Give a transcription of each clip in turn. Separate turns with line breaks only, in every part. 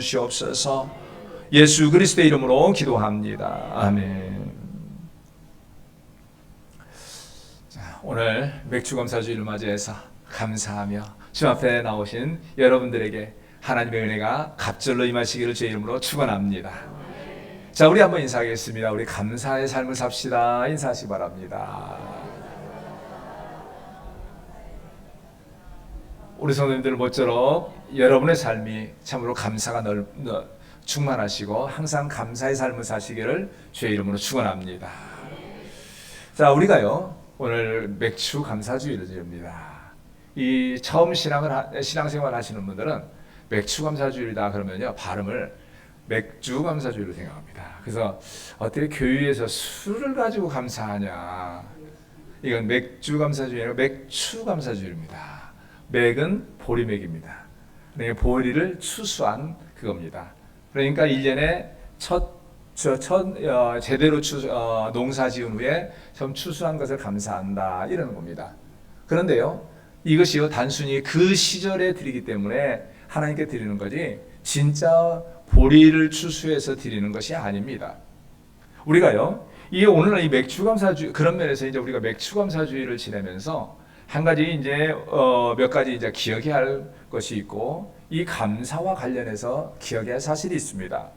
주시옵소서. 예수 그리스도의 이름으로 기도합니다. 아멘. 자, 오늘 맥주감사주일을 맞이해서 감사하며 주 앞에 나오신 여러분들에게 하나님의 은혜가 갑절로 임하시기를 주의 이름으로 축원합니다. 자, 우리 한번 인사하겠습니다. 우리 감사의 삶을 삽시다. 인사하시기 바랍니다. 우리 성도님들 모쪼록 여러분의 삶이 참으로 감사가 충만하시고 항상 감사의 삶을 사시기를 주의 이름으로 축원합니다. 자, 우리가요 오늘 맥주 감사주일입니다. 이 처음 신앙생활 하시는 분들은 맥주 감사주일이다 그러면요 발음을 맥주 감사주일로 생각합니다. 그래서 어떻게 교회에서 술을 가지고 감사하냐? 이건 맥주 감사주일이 아니라 맥추 감사주일입니다. 맥은 보리맥입니다. 그러니까 보리를 추수한 그겁니다. 그러니까 1년에 제대로 농사 지은 후에 처음 추수한 것을 감사한다 이런 겁니다. 그런데요, 이것이요 단순히 그 시절에 드리기 때문에 하나님께 드리는 거지 진짜 보리를 추수해서 드리는 것이 아닙니다. 우리가요, 오늘날 이 맥주감사주의 그런 면에서 이제 우리가 맥주감사주의를 지내면서 한 가지 이제 몇 가지 이제 기억해야 할 것이 있고 이 감사와 관련해서 기억해야 할 사실이 있습니다.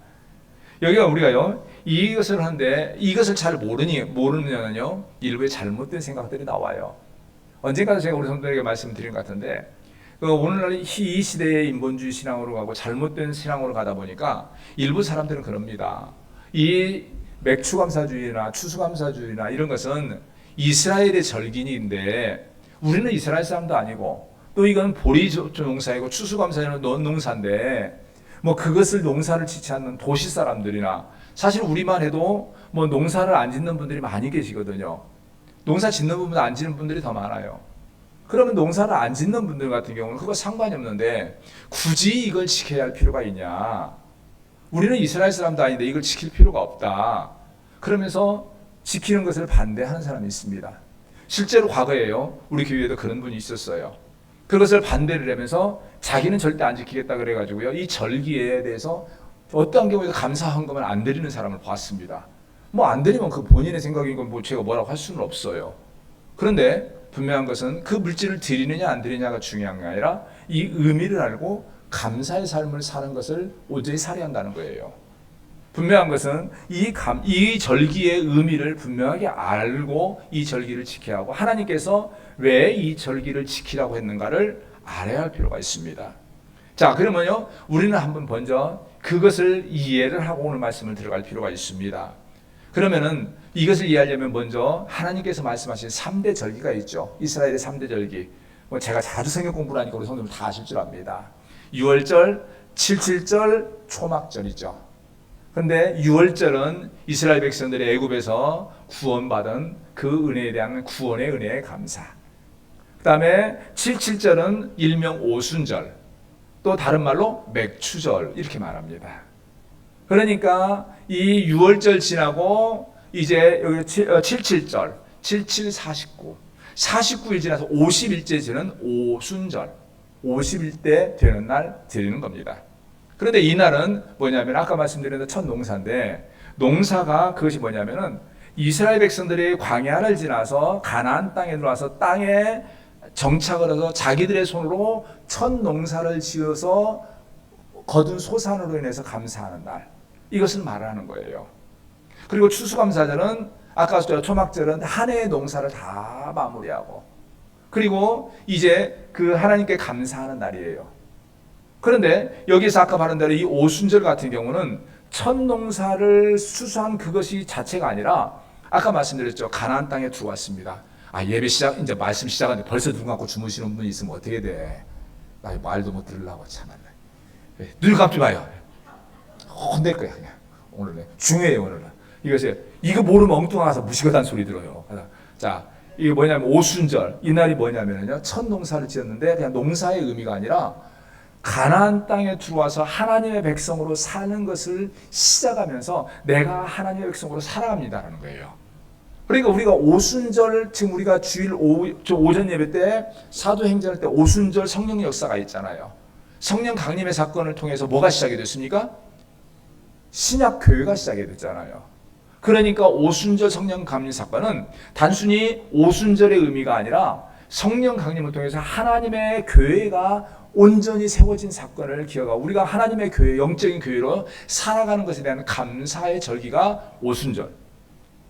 여기가 우리가요 이것을 하는데 이것을 잘 모르면요 일부의 잘못된 생각들이 나와요. 언젠가 제가 우리 성도들에게 말씀드린 것 같은데 오늘날 이 시대의 인본주의 신앙으로 가고 잘못된 신앙으로 가다 보니까 일부 사람들은 그럽니다. 이 맥추감사주의나 추수감사주의나 이런 것은 이스라엘의 절기인데 우리는 이스라엘 사람도 아니고 또 이건 보리 농사이고 추수감사는 농사인데 뭐 그것을 농사를 짓지 않는 도시 사람들이나 사실 우리만 해도 뭐 농사를 안 짓는 분들이 많이 계시거든요. 농사 짓는 분보다 안 짓는 분들이 더 많아요. 그러면 농사를 안 짓는 분들 같은 경우는 그거 상관이 없는데 굳이 이걸 지켜야 할 필요가 있냐? 우리는 이스라엘 사람도 아닌데 이걸 지킬 필요가 없다. 그러면서 지키는 것을 반대하는 사람이 있습니다. 실제로 과거에요 우리 교회에도 그런 분이 있었어요. 그것을 반대를 하면서 자기는 절대 안 지키겠다 그래가지고요 이 절기에 대해서 어떠한 경우에도 감사 헌금을 안 드리는 사람을 봤습니다. 뭐 안 드리면 그 본인의 생각인 건 뭐 제가 뭐라고 할 수는 없어요. 그런데 분명한 것은 그 물질을 드리느냐 안 드리느냐가 중요한 게 아니라 이 의미를 알고 감사의 삶을 사는 것을 온전히 살해한다는 거예요. 분명한 것은 이 절기의 의미를 분명하게 알고 이 절기를 지켜야 하고 하나님께서 왜 이 절기를 지키라고 했는가를 알아야 할 필요가 있습니다. 자, 그러면요 우리는 한번 먼저 그것을 이해를 하고 오늘 말씀을 들어갈 필요가 있습니다. 그러면은 이것을 이해하려면 먼저 하나님께서 말씀하신 3대 절기가 있죠. 이스라엘의 3대 절기. 뭐 제가 자주 성경 공부를 하니까 우리 성도들 다 아실 줄 압니다. 유월절, 칠칠절, 초막절이죠. 그런데 유월절은 이스라엘 백성들이 애굽에서 구원받은 그 은혜에 대한 구원의 은혜의 감사. 그 다음에 칠칠절은 일명 오순절, 또 다른 말로 맥추절 이렇게 말합니다. 그러니까 이 유월절 지나고 이제 여기 칠칠절, 77, 49, 49일 지나서 50일째 지는 오순절, 50일째 되는 날 드리는 겁니다. 그런데 이날은 뭐냐면 아까 말씀드린 첫 농사인데 농사가 그것이 뭐냐면은 이스라엘 백성들이 광야를 지나서 가나안 땅에 들어와서 땅에 정착을 해서 자기들의 손으로 첫 농사를 지어서 거둔 소산으로 인해서 감사하는 날, 이것을 말하는 거예요. 그리고 추수감사절은 아까 초막절은 한 해의 농사를 다 마무리하고 그리고 이제 그 하나님께 감사하는 날이에요. 그런데 여기서 아까 말한 대로 이 오순절 같은 경우는 첫 농사를 수수한 그것이 자체가 아니라 아까 말씀드렸죠. 가나안 땅에 들어왔습니다. 예배 시작 이제 말씀 시작하는데 벌써 눈 감고 주무시는 분이 있으면 어떻게 돼? 나 말도 못 들으려고 참았네. 눈 감지 마요. 혼낼 거야 그냥. 오늘은 중요해요 오늘은. 이거 모르면 엉뚱하서 무시거단 소리 들어요. 자, 이게 뭐냐면 오순절 이날이 뭐냐면요 첫 농사를 지었는데 그냥 농사의 의미가 아니라 가나안 땅에 들어와서 하나님의 백성으로 사는 것을 시작하면서 내가 하나님의 백성으로 살아갑니다라는 거예요. 그러니까 우리가 오순절, 지금 우리가 주일 오전 예배 때 사도행전할 때 오순절 성령 역사가 있잖아요. 성령 강림의 사건을 통해서 뭐가 시작이 됐습니까? 신약 교회가 시작이 됐잖아요. 그러니까 오순절 성령 강림 사건은 단순히 오순절의 의미가 아니라 성령 강림을 통해서 하나님의 교회가 온전히 세워진 사건을 기억하고 우리가 하나님의 교회, 영적인 교회로 살아가는 것에 대한 감사의 절기가 오순절.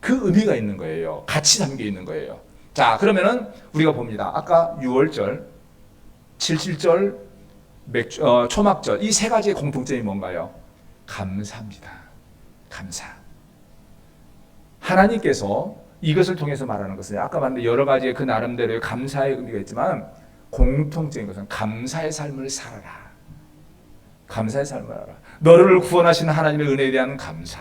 그 의미가 있는 거예요. 같이 담겨 있는 거예요. 자, 그러면은 우리가 봅니다. 아까 6월절, 77절, 초막절 이 세 가지의 공통점이 뭔가요? 감사입니다. 감사. 하나님께서 이것을 통해서 말하는 것은 아까 말한 여러 가지의 그 나름대로의 감사의 의미가 있지만 공통적인 것은 감사의 삶을 살아라. 감사의 삶을 알아. 너를 구원하신 하나님의 은혜에 대한 감사.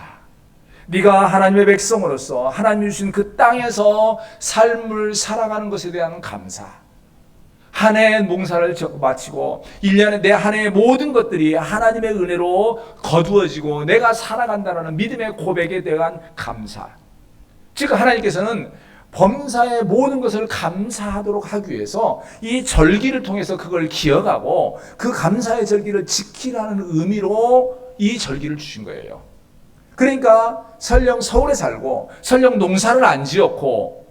네가 하나님의 백성으로서 하나님이 주신 그 땅에서 삶을 살아가는 것에 대한 감사. 한 해의 농사를 마치고 1년에 내 한 해의 모든 것들이 하나님의 은혜로 거두어지고 내가 살아간다는 믿음의 고백에 대한 감사. 즉 하나님께서는 범사의 모든 것을 감사하도록 하기 위해서 이 절기를 통해서 그걸 기억하고 그 감사의 절기를 지키라는 의미로 이 절기를 주신 거예요. 그러니까 설령 서울에 살고 설령 농사를 안 지었고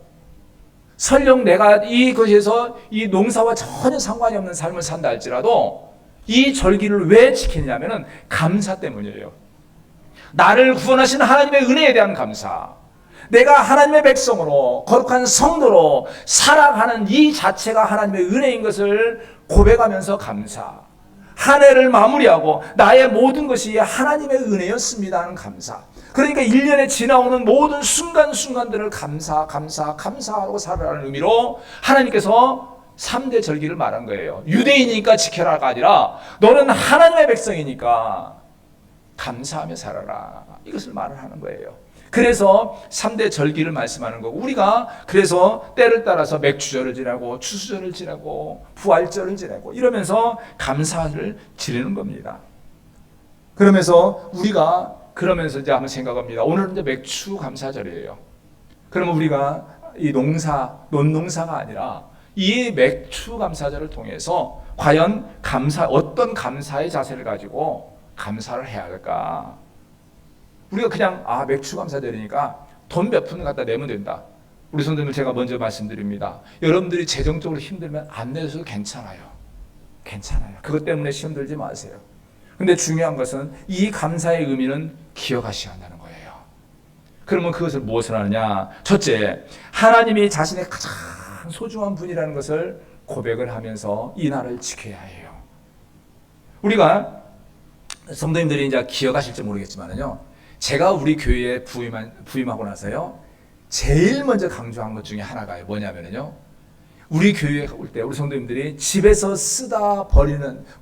설령 내가 이것에서 이 농사와 전혀 상관이 없는 삶을 산다 할지라도 이 절기를 왜 지키냐면은 감사 때문이에요. 나를 구원하신 하나님의 은혜에 대한 감사. 내가 하나님의 백성으로 거룩한 성도로 살아가는 이 자체가 하나님의 은혜인 것을 고백하면서 감사. 한 해를 마무리하고 나의 모든 것이 하나님의 은혜였습니다 하는 감사. 그러니까 1년에 지나오는 모든 순간순간들을 감사하고 살아라는 의미로 하나님께서 3대 절기를 말한 거예요. 유대인이니까 지켜라가 아니라 너는 하나님의 백성이니까 감사하며 살아라. 이것을 말을 하는 거예요. 그래서 3대 절기를 말씀하는 거고 우리가 그래서 때를 따라서 맥주절을 지나고 추수절을 지나고 부활절을 지나고 이러면서 감사를 지르는 겁니다. 그러면서 우리가 이제 한번 생각합니다. 오늘은 이제 맥주 감사절이에요. 그러면 우리가 이 논농사가 아니라 이 맥주 감사절을 통해서 과연 어떤 감사의 자세를 가지고 감사를 해야 할까? 우리가 그냥 맥주 감사절이니까 돈 몇 푼 갖다 내면 된다. 우리 성도님들 제가 먼저 말씀드립니다. 여러분들이 재정적으로 힘들면 안 내셔도 괜찮아요. 그것 때문에 시험 들지 마세요. 근데 중요한 것은 이 감사의 의미는 기억하셔야 한다는 거예요. 그러면 그것을 무엇을 하느냐? 첫째, 하나님이 자신의 가장 소중한 분이라는 것을 고백을 하면서 이 날을 지켜야 해요. 우리가 성도님들이 이제 기억하실지 모르겠지만요. 제가 우리 교회에 부임하고 나서요. 제일 먼저 강조한 것 중에 하나가 뭐냐면요. 우리 교회에 올 때 우리 성도님들이 집에서 쓰다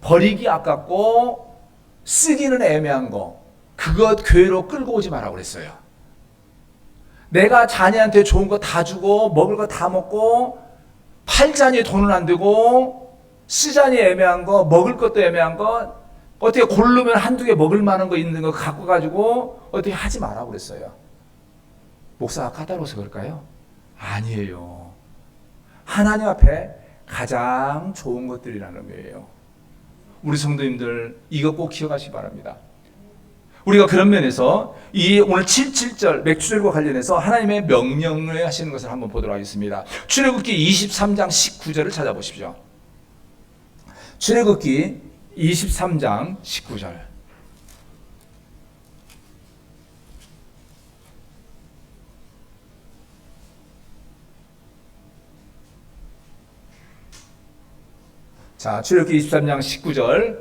버리기 아깝고 쓰기는 애매한 거 그것 교회로 끌고 오지 말라고 그랬어요. 내가 자녀한테 좋은 거 다 주고 먹을 거 다 먹고 팔자니 돈은 안 되고 쓰자니 애매한 거 먹을 것도 애매한 거 어떻게 고르면 한두 개 먹을 만한 거 있는 거 갖고 가지고 어떻게 하지 말라고 그랬어요. 목사가 까다로워서 그럴까요? 아니에요. 하나님 앞에 가장 좋은 것들이라는 의미예요. 우리 성도님들 이거 꼭 기억하시기 바랍니다. 우리가 그런 면에서 이 오늘 77절 맥주절과 관련해서 하나님의 명령을 하시는 것을 한번 보도록 하겠습니다. 출애굽기 23장 19절을 찾아보십시오. 출애굽기 23장 19절. 자, 출애굽기 23장 19절.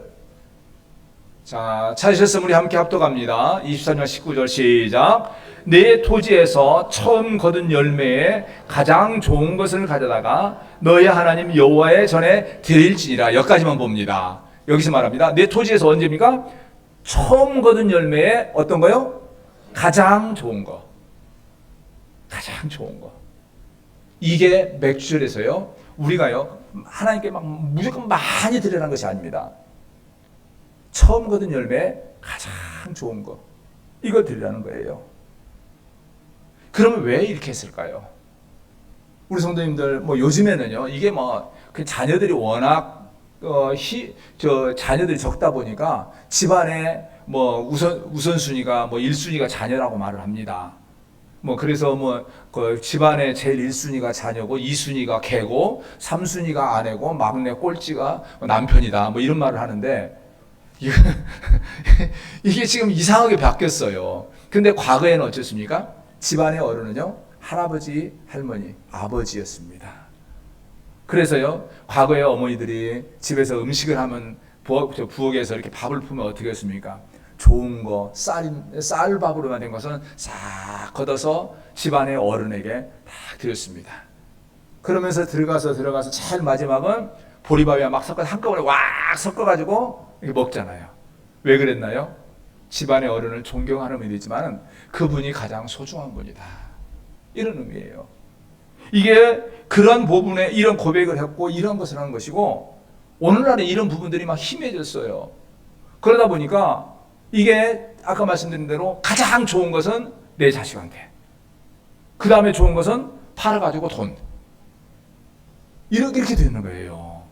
자, 찾으셨으면 우리 함께 합독합니다. 23장 19절 시작. 내 토지에서 처음 거둔 열매에 가장 좋은 것을 가져다가 너의 하나님 여호와의 전에 드릴지니라. 여기까지만 봅니다. 여기서 말합니다. 내 토지에서 언제입니까? 처음 거둔 열매에 어떤 거요? 가장 좋은 거. 가장 좋은 거. 이게 맥주절에서요. 우리가요. 하나님께 막 무조건 많이 드리라는 것이 아닙니다. 처음 거둔 열매 가장 좋은 거. 이거 드리라는 거예요. 그러면 왜 이렇게 했을까요? 우리 성도님들 요즘에는요. 이게 그 자녀들이 워낙 자녀들이 적다 보니까 집안에 뭐 우선순위가 뭐 1순위가 자녀라고 말을 합니다. 뭐 그래서 그 집안의 제일 1순위가 자녀고 2순위가 개고 3순위가 아내고 막내 꼴찌가 남편이다. 뭐 이런 말을 하는데 이게 지금 이상하게 바뀌었어요. 근데 과거에는 어쨌습니까? 집안의 어른은요, 할아버지, 할머니, 아버지였습니다. 그래서요, 과거에 어머니들이 집에서 음식을 하면 부엌에서 이렇게 밥을 풀면 어떻게 했습니까? 좋은 거, 쌀밥으로 된 것은 싹 걷어서 집안의 어른에게 딱 드렸습니다. 그러면서 들어가서 제일 마지막은 보리밥이랑 막 섞어서 한꺼번에 왁 섞어가지고 이렇게 먹잖아요. 왜 그랬나요? 집안의 어른을 존경하는 의미이지만 그분이 가장 소중한 분이다. 이런 의미예요. 이게 그런 부분에 이런 고백을 했고 이런 것을 하는 것이고, 오늘날에 이런 부분들이 막 희미해졌어요. 그러다 보니까 이게 아까 말씀드린 대로 가장 좋은 것은 내 자식한테, 그 다음에 좋은 것은 팔아가지고 돈, 이렇게 되는 거예요.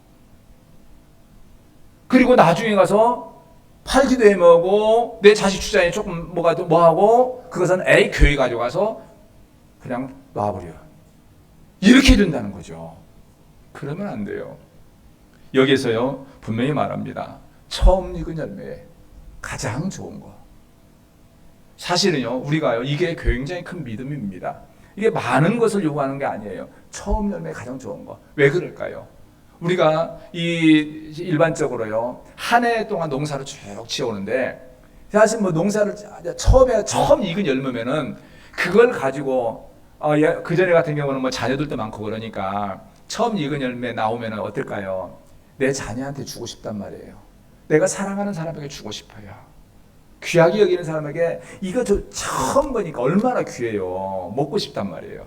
그리고 나중에 가서 팔기도 해먹고 내 자식 주장에 조금 뭐하고 그것은 에이 교회 가져가서 그냥 놔버려. 이렇게 된다는 거죠. 그러면 안 돼요. 여기서요 분명히 말합니다. 처음 익은 열매 가장 좋은 거. 사실은요 우리가요 이게 굉장히 큰 믿음입니다. 이게 많은 것을 요구하는 게 아니에요. 처음 열매 가장 좋은 거. 왜 그럴까요? 우리가 일반적으로요 한 해 동안 농사를 쭉 지어오는데, 사실 뭐 농사를 처음 익은 열매면은 그걸 가지고 그 전에 같은 경우는 뭐 자녀들도 많고 그러니까 처음 익은 열매 나오면은 어떨까요? 내 자녀한테 주고 싶단 말이에요. 내가 사랑하는 사람에게 주고 싶어요. 귀하게 여기는 사람에게 이거 처음 보니까 얼마나 귀해요. 먹고 싶단 말이에요.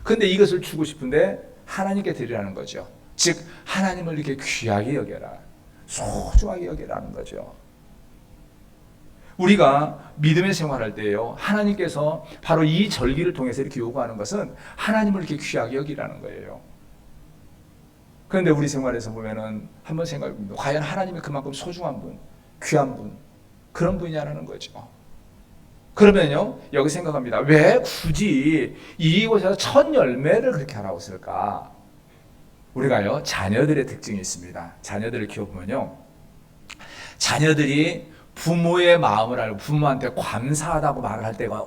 근데 이것을 주고 싶은데 하나님께 드리라는 거죠. 즉 하나님을 이렇게 귀하게 여겨라, 소중하게 여겨라는 거죠. 우리가 믿음의 생활할 때요 하나님께서 바로 이 절기를 통해서 이렇게 요구하는 것은 하나님을 이렇게 귀하게 여기라는 거예요. 그런데 우리 생활에서 보면은 한번 생각해보면 과연 하나님이 그만큼 소중한 분, 귀한 분, 그런 분이냐는 거죠. 그러면요 여기 생각합니다. 왜 굳이 이곳에서 첫 열매를 그렇게 하라고 쓸까? 우리가요 자녀들의 특징이 있습니다. 자녀들을 키워보면요 자녀들이 부모의 마음을 알고 부모한테 감사하다고 말을 할 때가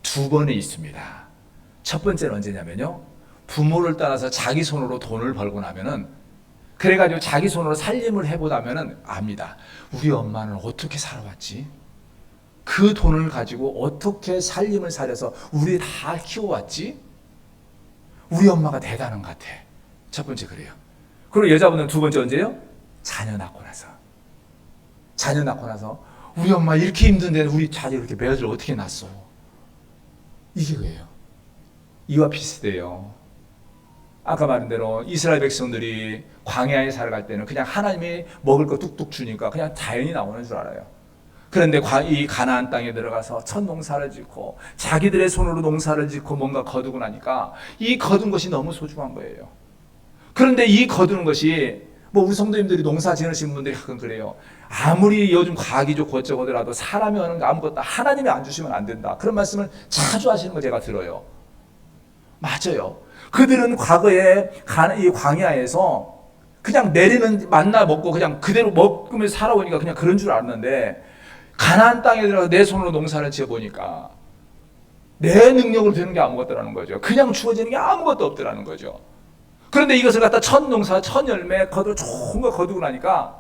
두 번이 있습니다. 첫 번째는 언제냐면요 부모를 따라서 자기 손으로 돈을 벌고 나면은, 그래가지고 자기 손으로 살림을 해보다면은 압니다. 우리 엄마는 어떻게 살아왔지? 그 돈을 가지고 어떻게 살림을 살려서 우리 다 키워왔지? 우리 엄마가 대단한 것 같아. 첫 번째 그래요. 그리고 여자분은 두 번째 언제요? 자녀 낳고 나서. 자녀 낳고 나서 우리 엄마 이렇게 힘든데 우리 자녀 이렇게 매일 어떻게 낳았어? 이게 그래요. 이와 비슷해요. 아까 말한 대로 이스라엘 백성들이 광야에 살아갈 때는 그냥 하나님이 먹을 거 뚝뚝 주니까 그냥 자연이 나오는 줄 알아요. 그런데 이 가나안 땅에 들어가서 첫 농사를 짓고 자기들의 손으로 농사를 짓고 뭔가 거두고 나니까 이 거둔 것이 너무 소중한 거예요. 그런데 이 거두는 것이 뭐 우리 성도님들이 농사 지으시는 분들이 가끔 그래요. 아무리 요즘 과학이 좋고 어쩌고더라도 사람이 하는 거 아무것도 하나님이 안 주시면 안 된다. 그런 말씀을 자주 하시는 거 제가 들어요. 맞아요. 그들은 과거에 이 광야에서 그냥 내리는 만나 먹고 그냥 그대로 먹으면서 살아오니까 그냥 그런 줄 알았는데, 가나안 땅에 들어가서 내 손으로 농사를 지어보니까 내 능력으로 되는 게 아무것도라는 거죠. 그냥 주어지는 게 아무것도 없더라는 거죠. 그런데 이것을 갖다 첫 농사, 첫 열매 좋은 거 거두고 나니까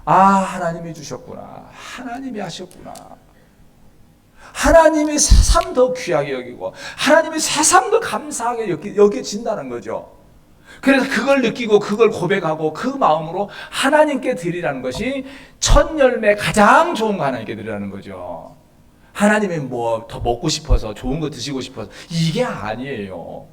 하나님이 주셨구나, 하나님이 하셨구나, 하나님이 세상 더 귀하게 여기고 하나님이 세상 더 감사하게 여겨진다는 거죠. 그래서 그걸 느끼고 그걸 고백하고 그 마음으로 하나님께 드리라는 것이 첫 열매 가장 좋은 거 하나님께 드리라는 거죠. 하나님이 뭐 더 먹고 싶어서 좋은 거 드시고 싶어서 이게 아니에요.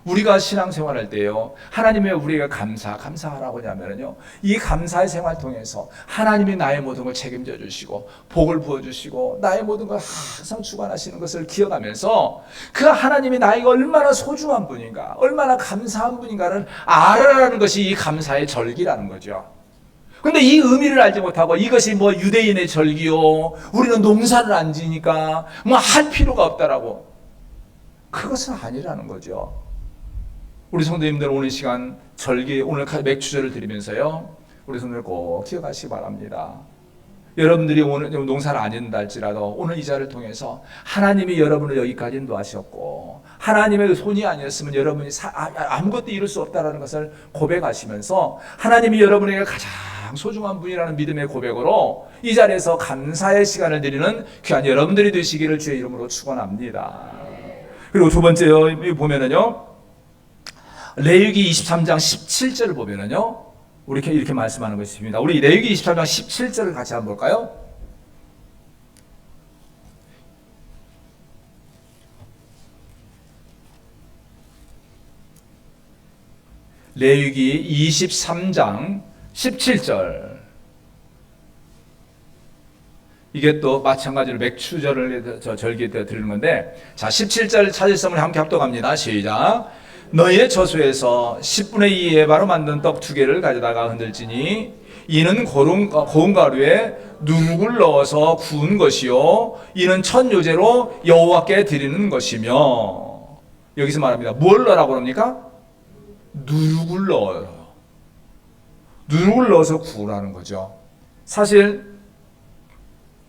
우리가 신앙생활할 때요, 하나님의 우리가 감사하라고 하냐면요, 이 감사의 생활 통해서 하나님이 나의 모든 걸 책임져 주시고 복을 부어 주시고 나의 모든 걸 항상 주관하시는 것을 기억하면서 그 하나님이 나에게 얼마나 소중한 분인가, 얼마나 감사한 분인가를 알아라는 것이 이 감사의 절기라는 거죠. 근데 이 의미를 알지 못하고 이것이 뭐 유대인의 절기요, 우리는 농사를 안 지니까 뭐 할 필요가 없다라고, 그것은 아니라는 거죠. 우리 성도님들 오늘 시간 절기, 오늘 맥주절을 드리면서요, 우리 성도님들 꼭 기억하시기 바랍니다. 여러분들이 오늘 농사를 안 짓는다 할지라도 오늘 이 자를 통해서 하나님이 여러분을 여기까지 인도하셨고 하나님의 손이 아니었으면 여러분이 아무것도 이룰 수 없다는 것을 고백하시면서 하나님이 여러분에게 가장 소중한 분이라는 믿음의 고백으로 이 자리에서 감사의 시간을 드리는 귀한 여러분들이 되시기를 주의 이름으로 축원합니다. 그리고 두 번째요, 보면은요, 레위기 23장 17절을 보면은요, 우리 이렇게 말씀하는 것입니다. 우리 레위기 23장 17절을 같이 한번 볼까요? 레위기 23장 17절. 이게 또 마찬가지로 맥추절을 절기 때 드리는 건데, 자, 17절 찾으시면 함께 합독합니다. 시작. 너희의 저수에서 10분의 2 에바로 만든 떡 2개를 가져다가 흔들지니 이는 고운 가루에 누룩을 넣어서 구운 것이요 이는 첫 요제로 여호와께 드리는 것이며. 여기서 말합니다. 뭘 넣으라고 그럽니까? 누룩을 넣어요. 누룩을 넣어서 구우라는 거죠. 사실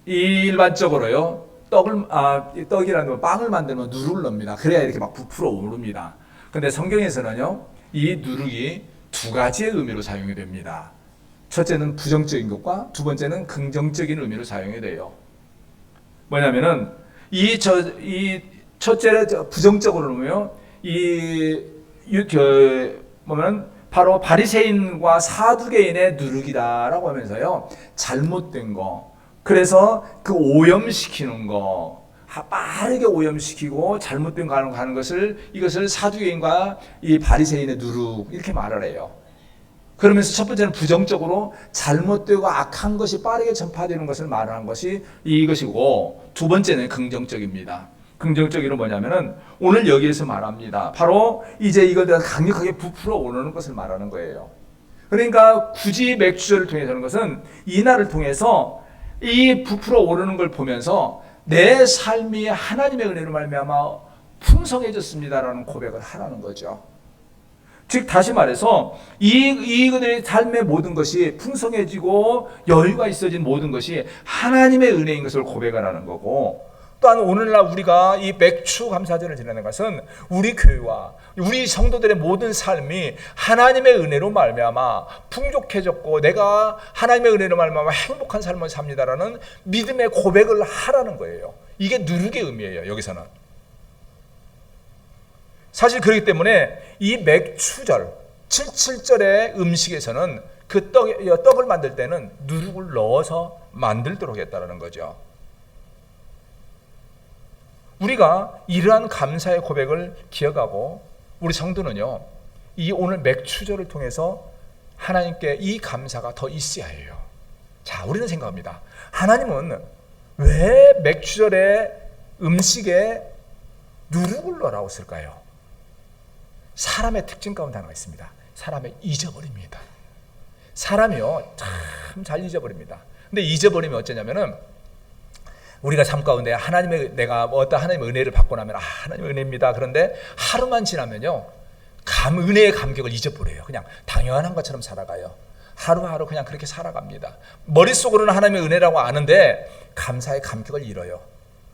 일반적으로요, 떡이라는 건 빵을 만들면 누룩을 넣습니다. 그래야 이렇게 막 부풀어 오릅니다. 근데 성경에서는요, 이 누룩이 두 가지의 의미로 사용이 됩니다. 첫째는 부정적인 것과 두 번째는 긍정적인 의미로 사용이 돼요. 뭐냐면은 이 첫째를 부정적으로 놓으면 보면 바로 바리새인과 사두개인의 누룩이다라고 하면서요, 잘못된 거, 그래서 그 오염시키는 거, 빠르게 오염시키고 잘못된 거 하는 것을, 이것을 사두개인과 이 바리새인의 누룩, 이렇게 말을 해요. 그러면서 첫 번째는 부정적으로 잘못되고 악한 것이 빠르게 전파되는 것을 말하는 것이 이것이고, 두 번째는 긍정적입니다. 긍정적으로 뭐냐면은 오늘 여기에서 말합니다. 바로 이제 이걸 강력하게 부풀어 오르는 것을 말하는 거예요. 그러니까 굳이 맥주절을 통해서 하는 것은 이날을 통해서 이 부풀어 오르는 걸 보면서 내 삶이 하나님의 은혜로 말미암아 풍성해졌습니다라는 고백을 하라는 거죠. 즉 다시 말해서 이들의 삶의 모든 것이 풍성해지고 여유가 있어진 모든 것이 하나님의 은혜인 것을 고백하라는 거고, 또한 오늘날 우리가 이 맥주 감사절을 지내는 것은 우리 교회와 우리 성도들의 모든 삶이 하나님의 은혜로 말미암아 풍족해졌고 내가 하나님의 은혜로 말미암아 행복한 삶을 삽니다라는 믿음의 고백을 하라는 거예요. 이게 누룩의 의미예요. 여기서는 사실 그렇기 때문에 이 맥추절 77절의 음식에서는 그 떡을 만들 때는 누룩을 넣어서 만들도록 했다는 거죠. 우리가 이러한 감사의 고백을 기억하고 우리 성도는요, 이 오늘 맥추절을 통해서 하나님께 이 감사가 더 있어야 해요. 자, 우리는 생각합니다. 하나님은 왜 맥추절의 음식에 누룩을 넣으라고 쓸까요? 사람의 특징 가운데 하나가 있습니다. 사람의 잊어버립니다. 사람이요, 참 잘 잊어버립니다. 근데 잊어버리면 어쩌냐면은 우리가 삶 가운데 내가 어떤 하나님의 은혜를 받고 나면 하나님의 은혜입니다. 그런데 하루만 지나면요, 은혜의 감격을 잊어버려요. 그냥 당연한 것처럼 살아가요. 하루하루 그냥 그렇게 살아갑니다. 머릿속으로는 하나님의 은혜라고 아는데 감사의 감격을 잃어요.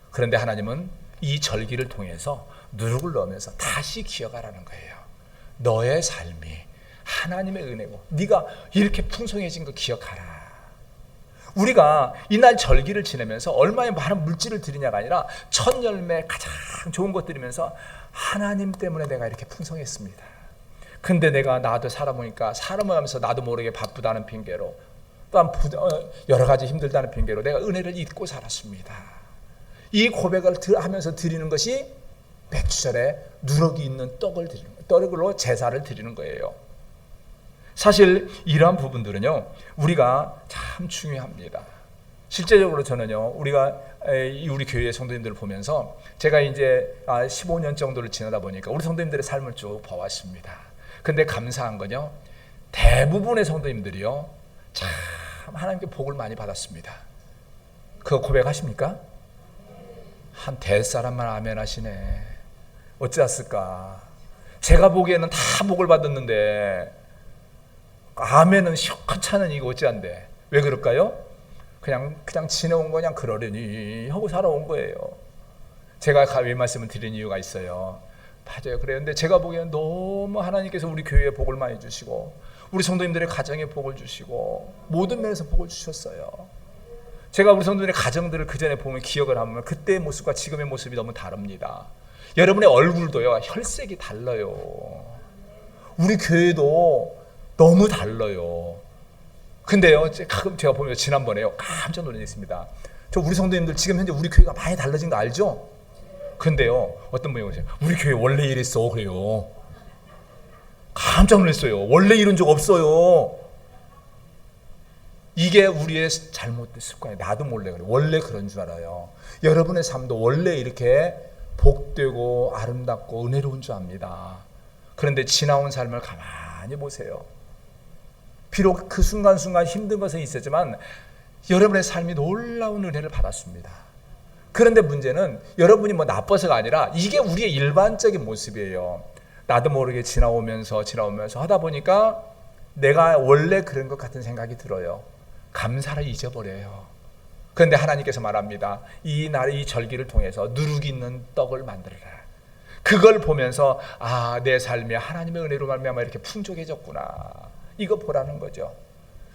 그런데 하나님은 이 절기를 통해서 누룩을 넣으면서 다시 기억하라는 거예요. 너의 삶이 하나님의 은혜고 네가 이렇게 풍성해진 거 기억하라. 우리가 이날 절기를 지내면서 얼마나 많은 물질을 드리냐가 아니라 첫 열매 가장 좋은 것 드리면서 하나님 때문에 내가 이렇게 풍성했습니다. 근데 나도 살아보니까 살아만 하면서 나도 모르게 바쁘다는 핑계로 또한 여러 가지 힘들다는 핑계로 내가 은혜를 잊고 살았습니다. 이 고백을 하면서 드리는 것이 맥주절에 누룩이 있는 떡을 드리는 거예요. 떡으로 제사를 드리는 거예요. 사실 이러한 부분들은요, 우리가 참 중요합니다. 실제적으로 저는요, 우리 교회 성도님들을 보면서 제가 이제 15년 정도를 지나다 보니까 우리 성도님들의 삶을 쭉 봐왔습니다. 근데 감사한 건요, 대부분의 성도님들이요, 참 하나님께 복을 많이 받았습니다. 그거 고백하십니까? 한 대사람만 아멘 하시네. 어찌했을까? 제가 보기에는 다 복을 받았는데 아멘은 시원찮은 이거 어찌한데? 왜 그럴까요? 그냥 지내온 거 그냥 그러려니 하고 살아온 거예요. 제가 이 말씀을 드린 이유가 있어요. 맞아요. 그래요. 근데 제가 보기에는 너무 하나님께서 우리 교회에 복을 많이 주시고 우리 성도님들의 가정에 복을 주시고 모든 면에서 복을 주셨어요. 제가 우리 성도들의 가정들을 그 전에 보면 기억을 하면 그때의 모습과 지금의 모습이 너무 다릅니다. 여러분의 얼굴도요, 혈색이 달라요. 우리 교회도 너무 달라요. 근데요, 가끔 제가 보면 지난번에요, 깜짝 놀랐습니다. 저 우리 성도님들 지금 현재 우리 교회가 많이 달라진 거 알죠? 근데요, 어떤 분이 오세요. 우리 교회 원래 이랬어. 그래요. 깜짝 놀랐어요. 원래 이런 적 없어요. 이게 우리의 잘못된 습관이에요. 나도 몰래 그래요. 원래 그런 줄 알아요. 여러분의 삶도 원래 이렇게 복되고 아름답고 은혜로운 줄 압니다. 그런데 지나온 삶을 가만히 보세요. 비록 그 순간순간 힘든 것은 있었지만 여러분의 삶이 놀라운 은혜를 받았습니다. 그런데 문제는 여러분이 뭐 나빠서가 아니라 이게 우리의 일반적인 모습이에요. 나도 모르게 지나오면서 하다 보니까 내가 원래 그런 것 같은 생각이 들어요. 감사를 잊어버려요. 그런데 하나님께서 말합니다. 이 절기를 통해서 누룩 있는 떡을 만들어라. 그걸 보면서 내 삶이 하나님의 은혜로 말미암아 이렇게 풍족해졌구나. 이거 보라는 거죠.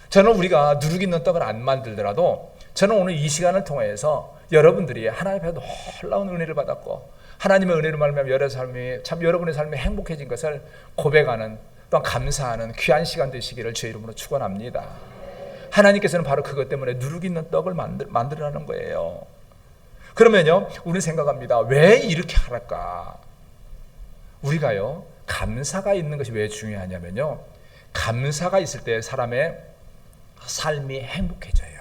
저는 우리가 누룩 있는 떡을 안 만들더라도 저는 오늘 이 시간을 통해서 여러분들이 하나님 앞에 놀라운 은혜를 받았고 하나님의 은혜로 말미암아 여러분의 삶이 행복해진 것을 고백하는 또한 감사하는 귀한 시간 되시기를 주의 이름으로 축원합니다. 하나님께서는 바로 그것 때문에 누룩 있는 떡을 만들라는 거예요. 그러면요, 우리는 생각합니다. 왜 이렇게 할까? 우리가요, 감사가 있는 것이 왜 중요하냐면요, 감사가 있을 때 사람의 삶이 행복해져요.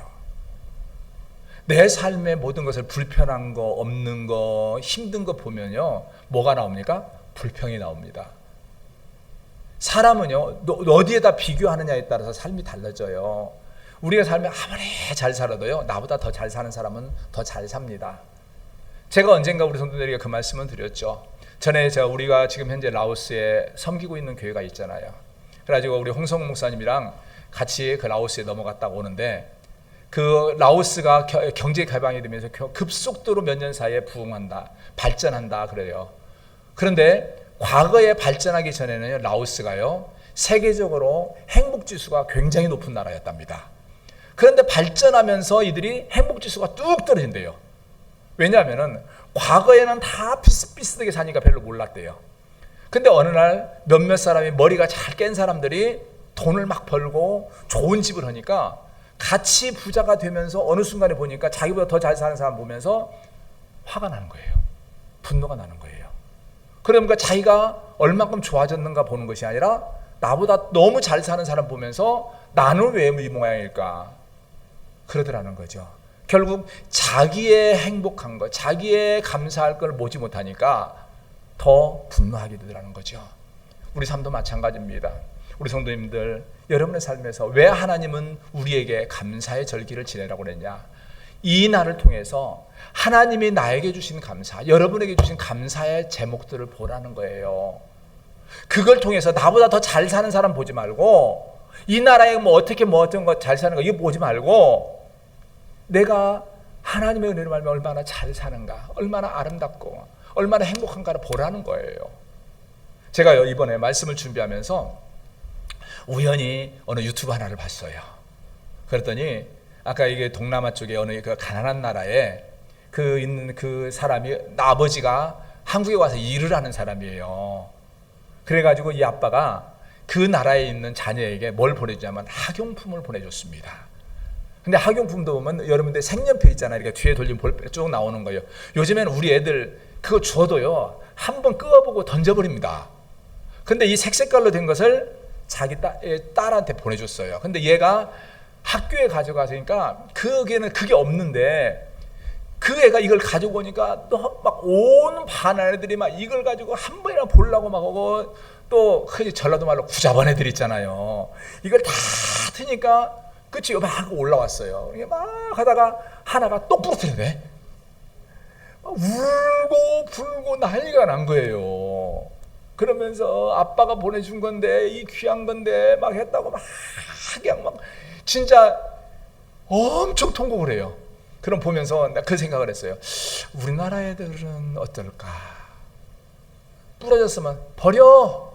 내 삶의 모든 것을 불편한 거, 없는 거, 힘든 거 보면요, 뭐가 나옵니까? 불평이 나옵니다. 사람은요, 어디에다 비교하느냐에 따라서 삶이 달라져요. 우리가 삶이 아무리 잘 살아도요, 나보다 더 잘 사는 사람은 더 잘 삽니다. 제가 언젠가 우리 성도들에게 그 말씀을 드렸죠. 전에 우리가 지금 현재 라오스에 섬기고 있는 교회가 있잖아요. 그래가지고 우리 홍성훈 목사님이랑 같이 그 라오스에 넘어갔다 오는데 그 라오스가 경제 개방이 되면서 급속도로 몇 년 사이에 부흥한다, 발전한다 그래요. 그런데 과거에 발전하기 전에는 라오스가요, 세계적으로 행복 지수가 굉장히 높은 나라였답니다. 그런데 발전하면서 이들이 행복 지수가 뚝 떨어진대요. 왜냐하면은 과거에는 다 비슷비슷하게 사니까 별로 몰랐대요. 근데 어느 날 몇몇 사람이 머리가 잘 깬 사람들이 돈을 막 벌고 좋은 집을 하니까 같이 부자가 되면서 어느 순간에 보니까 자기보다 더 잘 사는 사람 보면서 화가 나는 거예요. 분노가 나는 거예요. 그러니까 자기가 얼마큼 좋아졌는가 보는 것이 아니라 나보다 너무 잘 사는 사람 보면서 나는 왜 이 모양일까? 그러더라는 거죠. 결국 자기의 행복한 것, 자기의 감사할 걸 보지 못하니까 더 분노하게 되더라는 거죠. 우리 삶도 마찬가지입니다. 우리 성도님들, 여러분의 삶에서 왜 하나님은 우리에게 감사의 절기를 지내라고 그랬냐? 이 날을 통해서 하나님이 나에게 주신 감사, 여러분에게 주신 감사의 제목들을 보라는 거예요. 그걸 통해서 나보다 더 잘 사는 사람 보지 말고, 이 나라에 어떤 거 잘 사는 거 이거 보지 말고, 내가 하나님의 은혜로 말하면 얼마나 잘 사는가, 얼마나 아름답고 얼마나 행복한가를 보라는 거예요. 제가 이번에 말씀을 준비하면서 우연히 어느 유튜브 하나를 봤어요. 그랬더니 아까 이게 동남아 쪽에 어느 그 가난한 나라에 있는 그 사람이, 아버지가 한국에 와서 일을 하는 사람이에요. 그래가지고 이 아빠가 그 나라에 있는 자녀에게 뭘 보내주냐면 학용품을 보내줬습니다. 근데 학용품도 보면 여러분들 색연필 있잖아요. 이렇게 뒤에 돌리면 쭉 나오는 거예요. 요즘에는 우리 애들 그거 줘도요 한번 끄어보고 던져버립니다. 근데 이 색색깔로 된 것을 자기 딸한테 보내줬어요. 근데 얘가 학교에 가져가니까 그게는 그게 없는데 그 애가 이걸 가지고 오니까 또 막 온 반 애들이 막 이걸 가지고 한 번이나 보려고 막 하고, 또 흔히 전라도 말로 구자반 애들 있잖아요. 이걸 다 트니까 끝이 막 올라왔어요. 이게 막 하다가 하나가 똑 부러뜨리네. 울고 불고 난리가 난 거예요. 그러면서 아빠가 보내준 건데 이 귀한 건데 막 했다고 막 그냥 막 진짜 엄청 통곡을 해요. 그럼 보면서 그 생각을 했어요. 우리나라 애들은 어떨까? 부러졌으면 버려.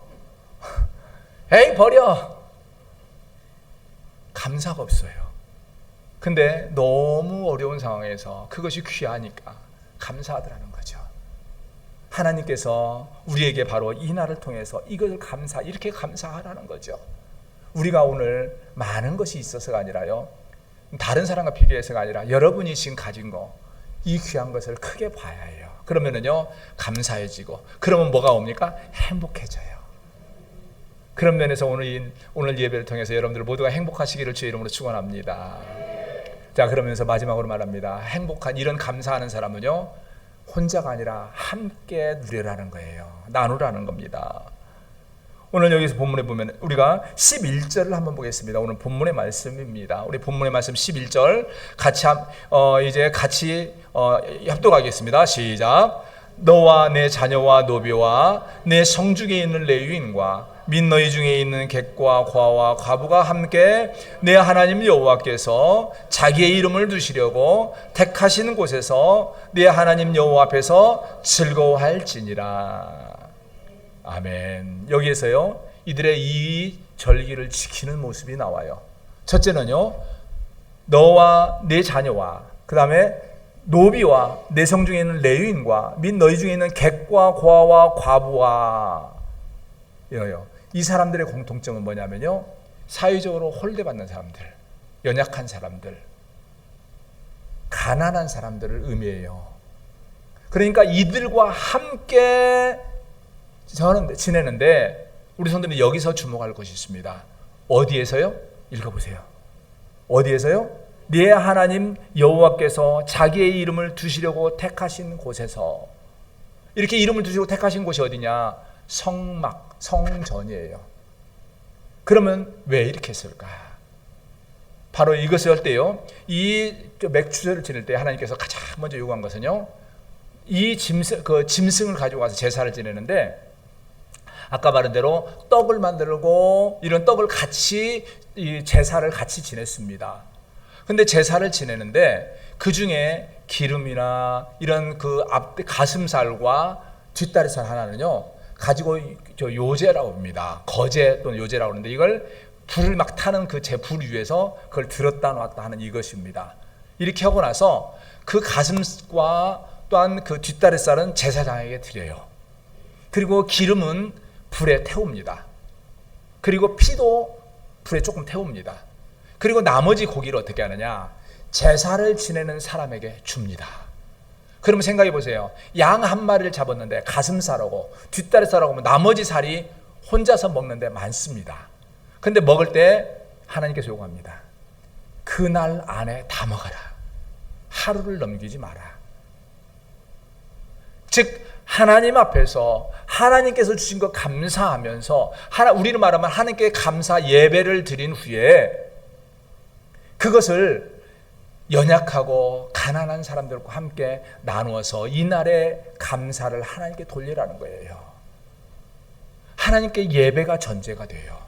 에이 버려. 감사가 없어요. 근데 너무 어려운 상황에서 그것이 귀하니까 감사하더라는 거죠. 하나님께서 우리에게 바로 이 날을 통해서 이것을 이렇게 감사하라는 거죠. 우리가 오늘 많은 것이 있어서가 아니라요, 다른 사람과 비교해서가 아니라 여러분이 지금 가진 거, 이 귀한 것을 크게 봐야 해요. 그러면은요 감사해지고, 그러면 뭐가 옵니까? 행복해져요. 그런 면에서 오늘 예배를 통해서 여러분들 모두가 행복하시기를 주의 이름으로 축원합니다. 자, 그러면서 마지막으로 말합니다. 행복한 이런 감사하는 사람은요 혼자가 아니라 함께 누리라는 거예요. 나누라는 겁니다. 오늘 여기서 본문에 보면 우리가 11절을 한번 보겠습니다. 오늘 본문의 말씀입니다. 우리 본문의 말씀 11절 같이 합독하겠습니다. 시작. 너와 내 자녀와 노비와 내 성중에 있는 레위인과 및 너희 중에 있는 객과 과와 과부가 함께 내 하나님 여호와께서 자기의 이름을 두시려고 택하신 곳에서 내 하나님 여호와 앞에서 즐거워할지니라. 아멘. 여기에서요 이들의 이 절기를 지키는 모습이 나와요. 첫째는요 너와 내 자녀와, 그 다음에 노비와 내 성중에 있는 레위인과 및 너희 중에 있는 객과 고아와 과부와, 이 사람들의 공통점은 뭐냐면요 사회적으로 홀대받는 사람들, 연약한 사람들, 가난한 사람들을 의미해요. 그러니까 이들과 함께 지내는데 우리 성도님이 여기서 주목할 것이 있습니다. 어디에서요? 읽어보세요. 어디에서요? 네 하나님 여호와께서 자기의 이름을 두시려고 택하신 곳에서. 이렇게 이름을 두시고 택하신 곳이 어디냐? 성전이에요. 그러면 왜 이렇게 했을까? 바로 이것을 할 때요, 이 맥주제를 지낼 때 하나님께서 가장 먼저 요구한 것은요, 이 짐승을 가지고 와서 제사를 지내는데, 아까 말한 대로 떡을 만들고 이런 떡을 같이, 이 제사를 같이 지냈습니다. 근데 제사를 지내는데 그 중에 기름이나 이런 가슴살과 뒷다리살 하나는요 가지고 요제라고 합니다. 거제 또는 요제라고 하는데, 이걸 불을 막 타는 그 불 위에서 그걸 들었다 놨다 하는 이것입니다. 이렇게 하고 나서 그 가슴과 또한 그 뒷다리살은 제사장에게 드려요. 그리고 기름은 불에 태웁니다. 그리고 피도 불에 조금 태웁니다. 그리고 나머지 고기를 어떻게 하느냐? 제사를 지내는 사람에게 줍니다. 그러면 생각해 보세요. 양 한 마리를 잡았는데 가슴살하고 뒷다리살하고 나머지 살이 혼자서 먹는데 많습니다. 근데 먹을 때 하나님께서 요구합니다. 그날 안에 다 먹어라. 하루를 넘기지 마라. 즉 하나님 앞에서 하나님께서 주신 것 감사하면서, 우리는 말하면 하나님께 감사 예배를 드린 후에 그것을 연약하고 가난한 사람들과 함께 나누어서 이날의 감사를 하나님께 돌리라는 거예요. 하나님께 예배가 전제가 돼요.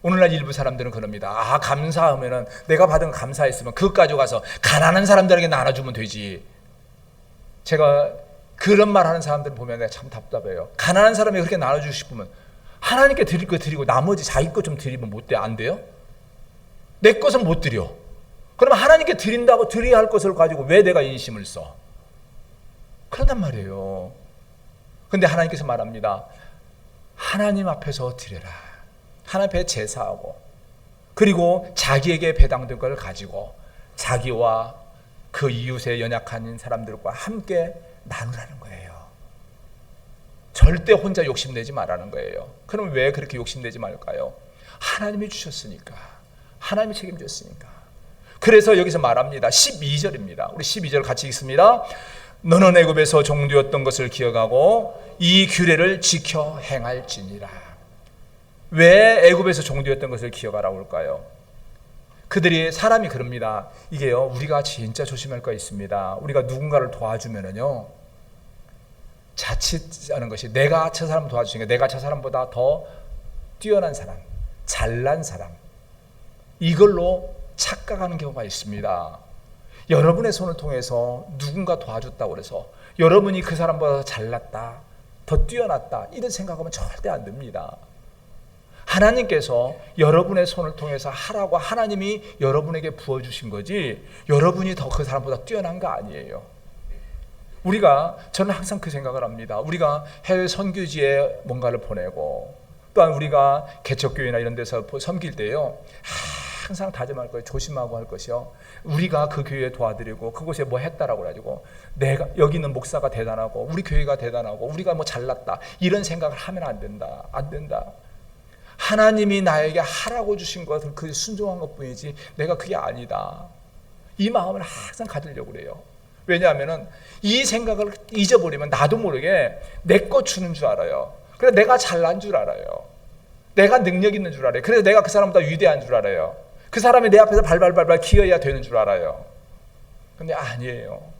오늘날 일부 사람들은 그럽니다. 감사하면은 내가 받은 감사했으면 그것 가지고 가서 가난한 사람들에게 나눠주면 되지. 제가 그런 말 하는 사람들을 보면 내가 참 답답해요. 가난한 사람에게 그렇게 나눠주고 싶으면 하나님께 드릴 거 드리고 나머지 자기 것 좀 드리면 못 돼? 안 돼요? 내 것은 못 드려. 그러면 하나님께 드린다고 드려야 할 것을 가지고 왜 내가 인심을 써? 그런단 말이에요. 근데 하나님께서 말합니다. 하나님 앞에서 드려라. 하나님 앞에 제사하고, 그리고 자기에게 배당된 걸 가지고 자기와 그 이웃의 연약한 사람들과 함께 나누라는 거예요. 절대 혼자 욕심내지 말라는 거예요. 그럼 왜 그렇게 욕심내지 말까요? 하나님이 주셨으니까. 하나님이 책임졌으니까. 그래서 여기서 말합니다. 12절입니다. 우리 12절 같이 읽습니다. 너는 애굽에서 종되었던 것을 기억하고 이 규례를 지켜 행할지니라. 왜 애굽에서 종되었던 것을 기억하라고 할까요? 그들이 사람이 그럽니다. 이게요, 우리가 진짜 조심할 거 있습니다. 우리가 누군가를 도와주면은요, 자칫하는 것이 내가 저 사람 도와주니까 내가 저 사람보다 더 뛰어난 사람, 잘난 사람, 이걸로 착각하는 경우가 있습니다. 여러분의 손을 통해서 누군가 도와줬다고 해서 여러분이 그 사람보다 더 잘났다, 더 뛰어났다, 이런 생각하면 절대 안 됩니다. 하나님께서 여러분의 손을 통해서 하라고 하나님이 여러분에게 부어주신 거지 여러분이 더 그 사람보다 뛰어난 거 아니에요. 저는 항상 그 생각을 합니다. 우리가 해외 선교지에 뭔가를 보내고 또한 우리가 개척교회나 이런 데서 섬길 때요, 항상 다짐할 거예요. 조심하고 할 것이요, 우리가 그 교회에 도와드리고 그곳에 뭐 했다라고 가지고 내가 여기 있는 목사가 대단하고 우리 교회가 대단하고 우리가 뭐 잘났다 이런 생각을 하면 안 된다. 안 된다. 하나님이 나에게 하라고 주신 것은 그 순종한 것뿐이지 내가 그게 아니다. 이 마음을 항상 가지려고 그래요. 왜냐하면 이 생각을 잊어버리면 나도 모르게 내 것 주는 줄 알아요. 그래서 내가 잘난 줄 알아요. 내가 능력 있는 줄 알아요. 그래서 내가 그 사람보다 위대한 줄 알아요. 그 사람이 내 앞에서 발발발발 기어야 되는 줄 알아요. 근데 아니에요.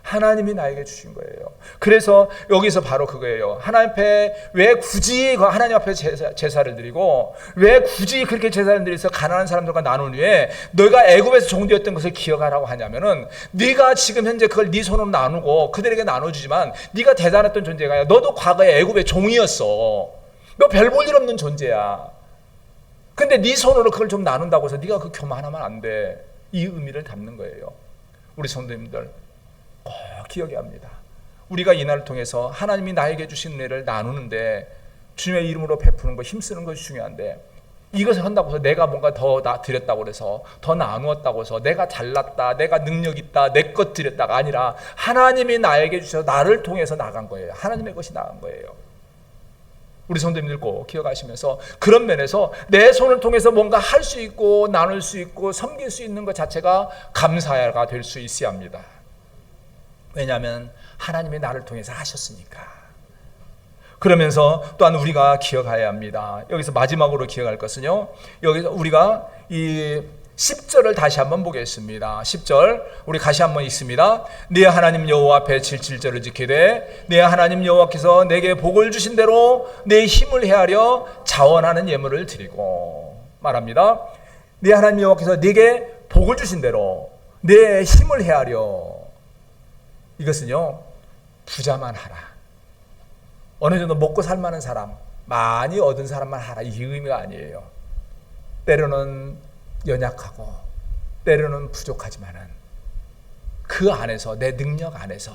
하나님이 나에게 주신 거예요. 그래서 여기서 바로 그거예요. 하나님 앞에 왜 굳이 하나님 앞에 제사를 드리고 왜 굳이 그렇게 제사를 드려서 가난한 사람들과 나눈 후에 너가 애굽에서 종되었던 것을 기억하라고 하냐면은 네가 지금 현재 그걸 네 손으로 나누고 그들에게 나눠주지만 네가 대단했던 존재가 아니라 너도 과거에 애굽의 종이었어. 너 별 볼 일 없는 존재야. 근데 네 손으로 그걸 좀 나눈다고 해서 네가 그 교만하면 안 돼. 이 의미를 담는 거예요. 우리 성도님들 꼭 기억해야 합니다. 우리가 이 날을 통해서 하나님이 나에게 주신 은혜를 나누는데 주님의 이름으로 베푸는 거, 힘쓰는 것이 중요한데 이것을 한다고 해서 내가 뭔가 더 드렸다고 해서 더 나누었다고 해서 내가 잘났다, 내가 능력 있다, 내 것 드렸다가 아니라 하나님이 나에게 주셔서 나를 통해서 나간 거예요. 하나님의 것이 나간 거예요. 우리 성도님들 꼭 기억하시면서 그런 면에서 내 손을 통해서 뭔가 할 수 있고 나눌 수 있고 섬길 수 있는 것 자체가 감사가 될 수 있어야 합니다. 왜냐하면 하나님이 나를 통해서 하셨으니까. 그러면서 또한 우리가 기억해야 합니다. 여기서 마지막으로 기억할 것은요, 여기서 우리가 이 10절을 다시 한번 보겠습니다. 10절 우리 다시 한번 읽습니다. 네 하나님 여호와 앞에 77절을 지키되 네 하나님 여호와께서 내게 복을 주신 대로 내 힘을 헤아려 자원하는 예물을 드리고 말합니다. 네 하나님 여호와께서 내게 복을 주신 대로 내 힘을 헤아려, 이것은요 부자만 하라, 어느 정도 먹고 살만한 사람, 많이 얻은 사람만 하라, 이 의미가 아니에요. 때로는 연약하고 때로는 부족하지만은 그 안에서 내 능력 안에서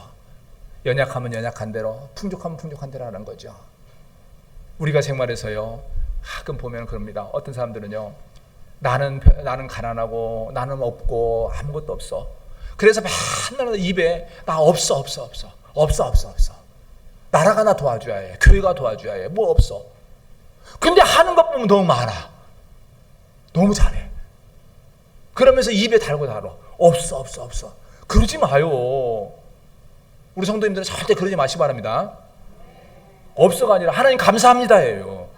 연약하면 연약한 대로, 풍족하면 풍족한 대로 하는 거죠. 우리가 생활에서요 가끔 보면 그럽니다. 어떤 사람들은요 나는 가난하고 나는 없고 아무것도 없어. 그래서 맨날 입에 나 없어. 나라가 나 도와줘야 해, 교회가 도와줘야 해, 뭐 없어. 근데 하는 것 보면 너무 많아, 너무 잘해. 그러면서 입에 달고 달어. 없어. 그러지 마요. 우리 성도님들은 절대 그러지 마시기 바랍니다. 없어가 아니라 하나님 감사합니다예요.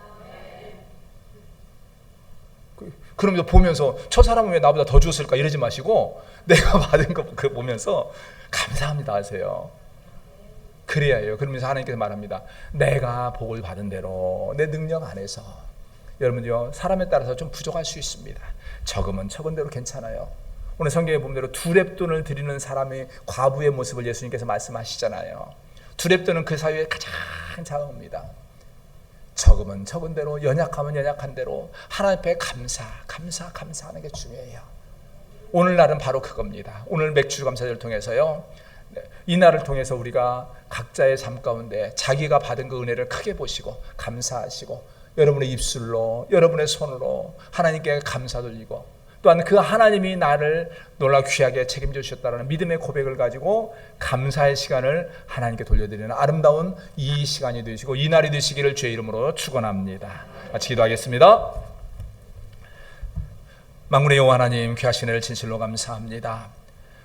그러면서 보면서 저 사람은 왜 나보다 더 줬을까 이러지 마시고 내가 받은 거 보면서 감사합니다 하세요. 그래야 해요. 그러면서 하나님께서 말합니다. 내가 복을 받은 대로 내 능력 안에서. 여러분요, 사람에 따라서 좀 부족할 수 있습니다. 적으면 적은 대로 괜찮아요. 오늘 성경에 보면 대로 두 렙돈을 드리는 사람의 과부의 모습을 예수님께서 말씀하시잖아요. 두 렙돈은 그 사회에 가장 작은 겁니다. 적으면 적은 대로, 연약하면 연약한 대로 하나님 앞에 감사하는 게 중요해요. 오늘날은 바로 그겁니다. 오늘 맥주 감사절을 통해서요, 이 날을 통해서 우리가 각자의 삶 가운데 자기가 받은 그 은혜를 크게 보시고 감사하시고 여러분의 입술로, 여러분의 손으로 하나님께 감사 돌리고 또한 그 하나님이 나를 놀라 귀하게 책임져 주셨다는 믿음의 고백을 가지고 감사의 시간을 하나님께 돌려드리는 아름다운 이 시간이 되시고 이 날이 되시기를 주의 이름으로 축원합니다. 같이 기도하겠습니다. 만군의 여호와 하나님, 귀하신 은혜를 진실로 감사합니다.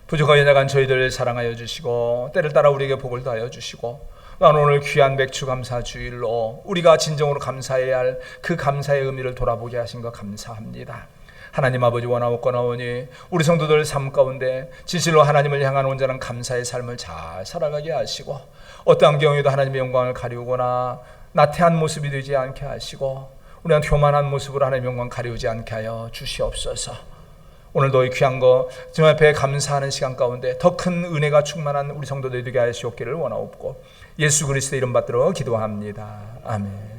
부족하고 연약한 저희들 사랑하여 주시고 때를 따라 우리에게 복을 더하여 주시고 또한 오늘 귀한 맥주 감사 주일로 우리가 진정으로 감사해야 할 그 감사의 의미를 돌아보게 하신 것 감사합니다. 하나님 아버지, 원하옵거나오니 우리 성도들 삶 가운데 진실로 하나님을 향한 온전한 감사의 삶을 잘 살아가게 하시고 어떠한 경우에도 하나님의 영광을 가리우거나 나태한 모습이 되지 않게 하시고 우리한 교만한 모습으로 하나님의 영광 가리우지 않게 하여 주시옵소서. 오늘도 이 귀한 거 주님 앞에 감사하는 시간 가운데 더 큰 은혜가 충만한 우리 성도들이 되게 하시옵기를 원하옵고 예수 그리스도의 이름 받들어 기도합니다. 아멘.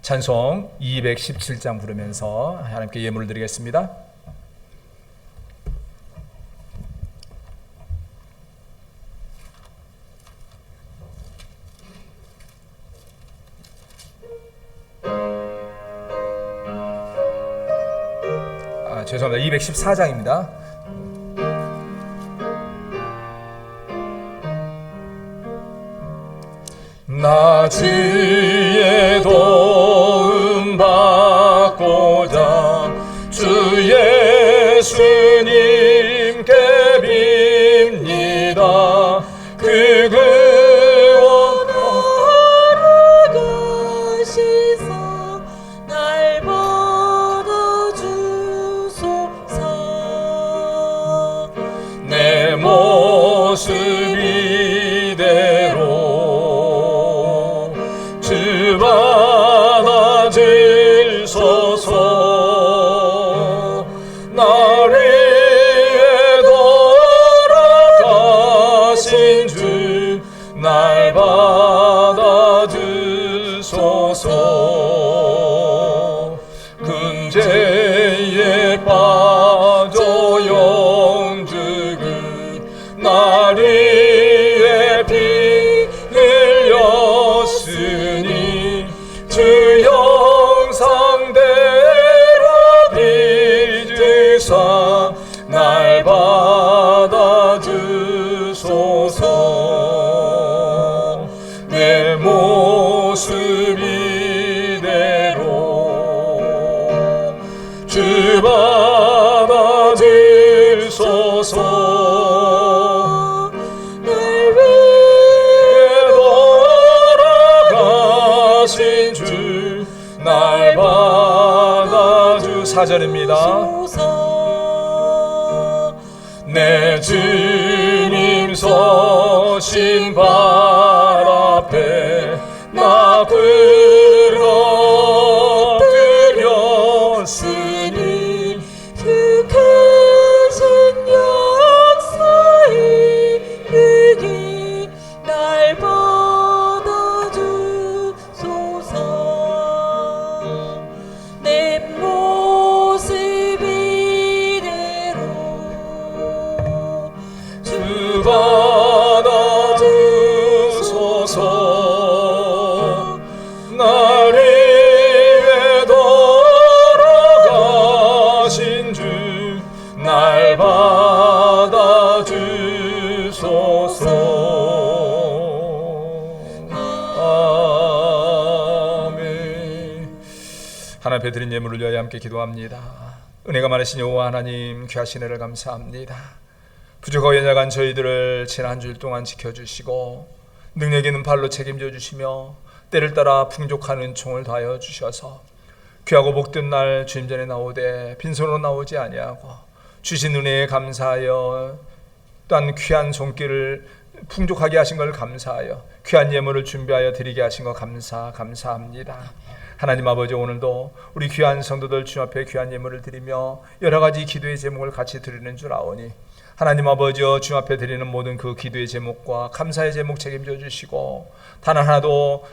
찬송 217장 부르면서 하나님께 예물을 드리겠습니다. 죄송합니다. 214장입니다. 낮이에 도움 받고자 주 예수님께 빕니다. 그
원하시사 날 받아주소서.
내 모습 이대로 주 받아주소서. 날 위해 돌아가신 주 날 받아주소서. 근죄에 빠져 영죽은 날 위해 피 흘렸으니 주 형상대로 빚으사 날 받아주소서. 내 모습 이대로 주 받아주소서.
날 위해
돌아가신 주 날 받아주 4절입니다.
주소서.
내 주님 서신 발 앞에 나 엎드렸으니
그 크신 역사의 크기 날 받아주소서. 내 모습 이대로
주 받아주소서. 날 위해 돌아가신 주 날 받아주소서. 아멘. 하나님 앞에 드린 예물을 위하여 함께 기도합니다. 은혜가 많으신 여호와 하나님, 귀하신 은혜를 감사합니다. 부족하고 연약한 저희들을 지난 한 주일 동안 지켜주시고 능력 있는 발로 책임져 주시며 때를 따라 풍족한 은총을 더하여 주셔서 귀하고 복된 날 주님 전에 나오되 빈손으로 나오지 아니하고 주신 은혜에 감사하여 또한 귀한 손길을 풍족하게 하신 걸 감사하여 귀한 예물을 준비하여 드리게 하신 것 감사합니다. 하나님 아버지, 오늘도 우리 귀한 성도들 주님 앞에 귀한 예물을 드리며 여러 가지 기도의 제목을 같이 드리는 줄 아오니 하나님 아버지여, 주님 앞에 드리는 모든 그 기도의 제목과 감사의 제목 책임져 주시고 단 하나도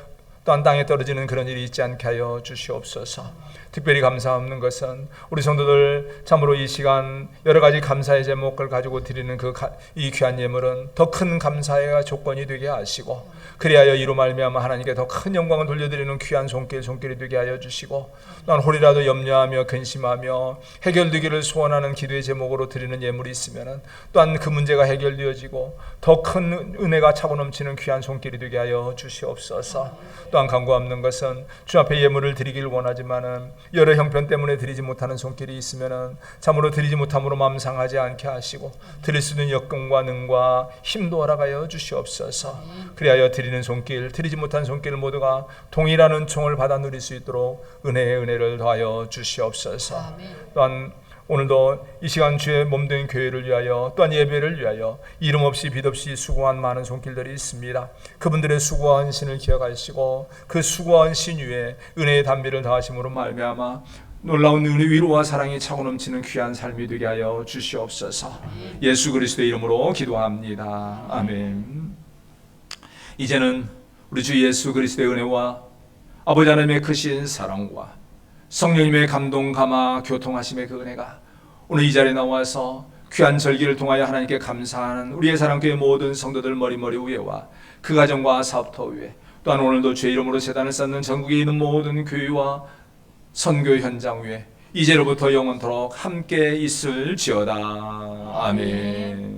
또한 땅에 떨어지는 그런 일이 있지 않게 하여 주시옵소서. 특별히 감사 없는 것은 우리 성도들 참으로 이 시간 여러 가지 감사의 제목을 가지고 드리는 이 귀한 예물은 더 큰 감사의 조건이 되게 하시고, 그리하여 이로 말미암아 하나님께 더 큰 영광을 돌려드리는 귀한 손길이 되게 하여 주시고, 또한 홀이라도 염려하며 근심하며 해결되기를 소원하는 기도의 제목으로 드리는 예물이 있으면 또한 그 문제가 해결되어지고 더 큰 은혜가 차고 넘치는 귀한 손길이 되게 하여 주시옵소서. 또한 간구 없는 것은 주 앞에 예물을 드리길 원하지만은 여러 형편 때문에 드리지 못하는 손길이 있으면은 참으로 드리지 못함으로 마음 상하지 않게 하시고 드릴 수 있는 여건과 능과 힘도 허락하여 주시옵소서. 그리하여 드리는 손길, 드리지 못한 손길 모두가 동일한 은총을 받아 누릴 수 있도록 은혜의 은혜를 더하여 주시옵소서. 또한 오늘도 이 시간 주의 몸된 교회를 위하여 또한 예배를 위하여 이름 없이 빛 없이 수고한 많은 손길들이 있습니다. 그분들의 수고와 헌신을 기억하시고 그 수고와 헌신 위에 은혜의 담비를 더하심으로 말미암아 놀라운 은혜, 위로와 사랑이 차고 넘치는 귀한 삶이 되게 하여 주시옵소서. 예수 그리스도의 이름으로 기도합니다. 아멘. 이제는 우리 주 예수 그리스도의 은혜와 아버지 하나님의 크신 사랑과 성령님의 감동, 감화, 교통하심의 그 은혜가 오늘 이 자리에 나와서 귀한 절기를 통하여 하나님께 감사하는 우리의 사랑교회 모든 성도들 머리머리 위에와 그 가정과 사업터 위에, 또한 오늘도 주의 이름으로 제단을 쌓는 전국에 있는 모든 교회와 선교 현장 위에 이제로부터 영원토록 함께 있을지어다. 아멘.